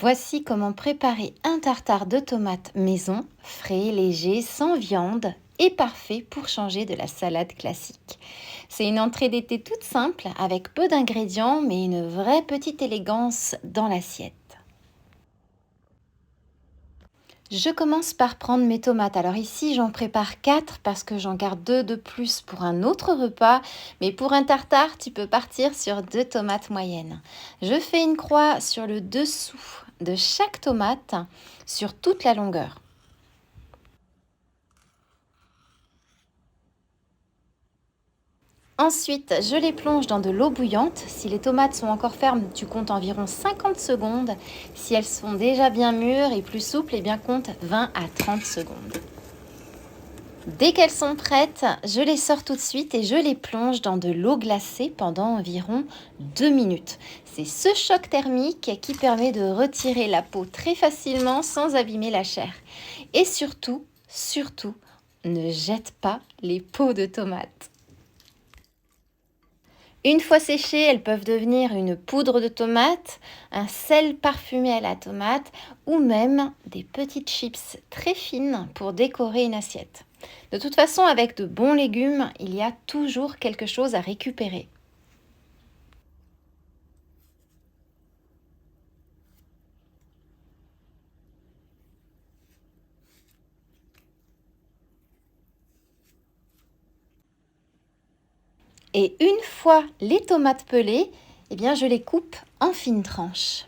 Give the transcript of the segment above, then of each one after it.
Voici comment préparer un tartare de tomates maison, frais, léger, sans viande et parfait pour changer de la salade classique. C'est une entrée d'été toute simple avec peu d'ingrédients mais une vraie petite élégance dans l'assiette. Je commence par prendre mes tomates. Alors ici, j'en prépare 4 parce que j'en garde 2 de plus pour un autre repas. Mais pour un tartare, tu peux partir sur 2 tomates moyennes. Je fais une croix sur le dessous de chaque tomate sur toute la longueur. Ensuite, je les plonge dans de l'eau bouillante. Si les tomates sont encore fermes, tu comptes environ 50 secondes. Si elles sont déjà bien mûres et plus souples, eh bien compte 20 à 30 secondes. Dès qu'elles sont prêtes, je les sors tout de suite et je les plonge dans de l'eau glacée pendant environ 2 minutes. C'est ce choc thermique qui permet de retirer la peau très facilement sans abîmer la chair. Et surtout, ne jette pas les peaux de tomates. Une fois séchées, elles peuvent devenir une poudre de tomate, un sel parfumé à la tomate ou même des petites chips très fines pour décorer une assiette. De toute façon, avec de bons légumes, il y a toujours quelque chose à récupérer. Et une fois les tomates pelées, eh bien, je les coupe en fines tranches.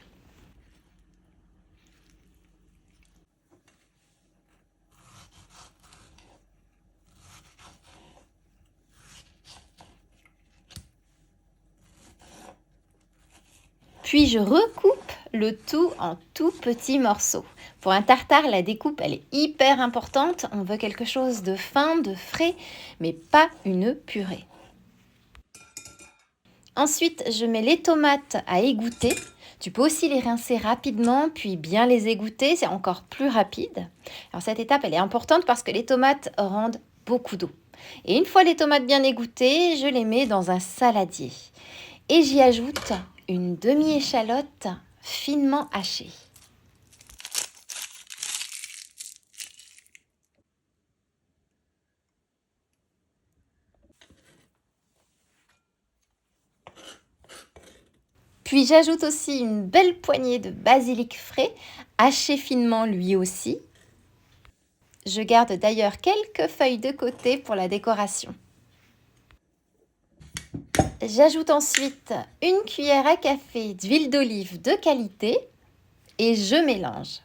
Puis je recoupe le tout en tout petits morceaux. Pour un tartare, la découpe, elle est hyper importante. On veut quelque chose de fin, de frais, mais pas une purée. Ensuite, je mets les tomates à égoutter. Tu peux aussi les rincer rapidement, puis bien les égoutter, c'est encore plus rapide. Alors cette étape, elle est importante parce que les tomates rendent beaucoup d'eau. Et une fois les tomates bien égouttées, je les mets dans un saladier. Et j'y ajoute une demi-échalote finement hachée. Puis j'ajoute aussi une belle poignée de basilic frais, haché finement lui aussi. Je garde d'ailleurs quelques feuilles de côté pour la décoration. J'ajoute ensuite une cuillère à café d'huile d'olive de qualité et je mélange.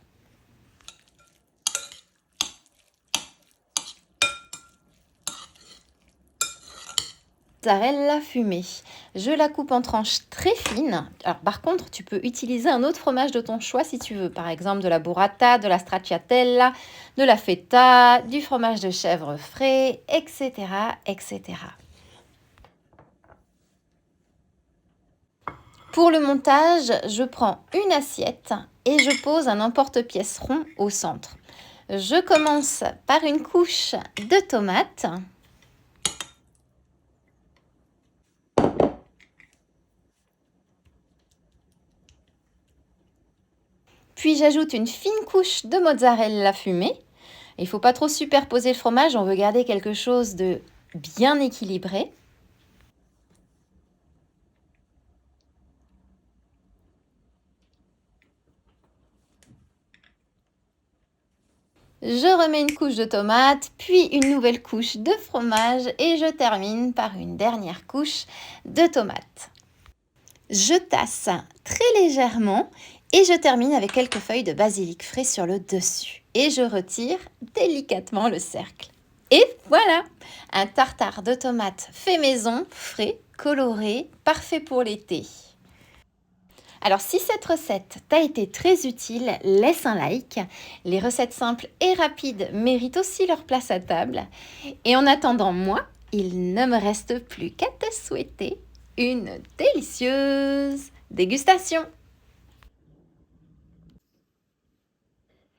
Mozzarella fumée. Je la coupe en tranches très fines. Alors, par contre, tu peux utiliser un autre fromage de ton choix si tu veux. Par exemple, de la burrata, de la stracciatella, de la feta, du fromage de chèvre frais, etc., etc. Pour le montage, je prends une assiette et je pose un emporte-pièce rond au centre. Je commence par une couche de tomates. Puis j'ajoute une fine couche de mozzarella fumée. Il ne faut pas trop superposer le fromage, on veut garder quelque chose de bien équilibré. Je remets une couche de tomate, puis une nouvelle couche de fromage et je termine par une dernière couche de tomate. Je tasse très légèrement et je termine avec quelques feuilles de basilic frais sur le dessus. Et je retire délicatement le cercle. Et voilà, un tartare de tomates fait maison, frais, coloré, parfait pour l'été. Alors si cette recette t'a été très utile, laisse un like. Les recettes simples et rapides méritent aussi leur place à table. Et en attendant moi, il ne me reste plus qu'à te souhaiter une délicieuse dégustation.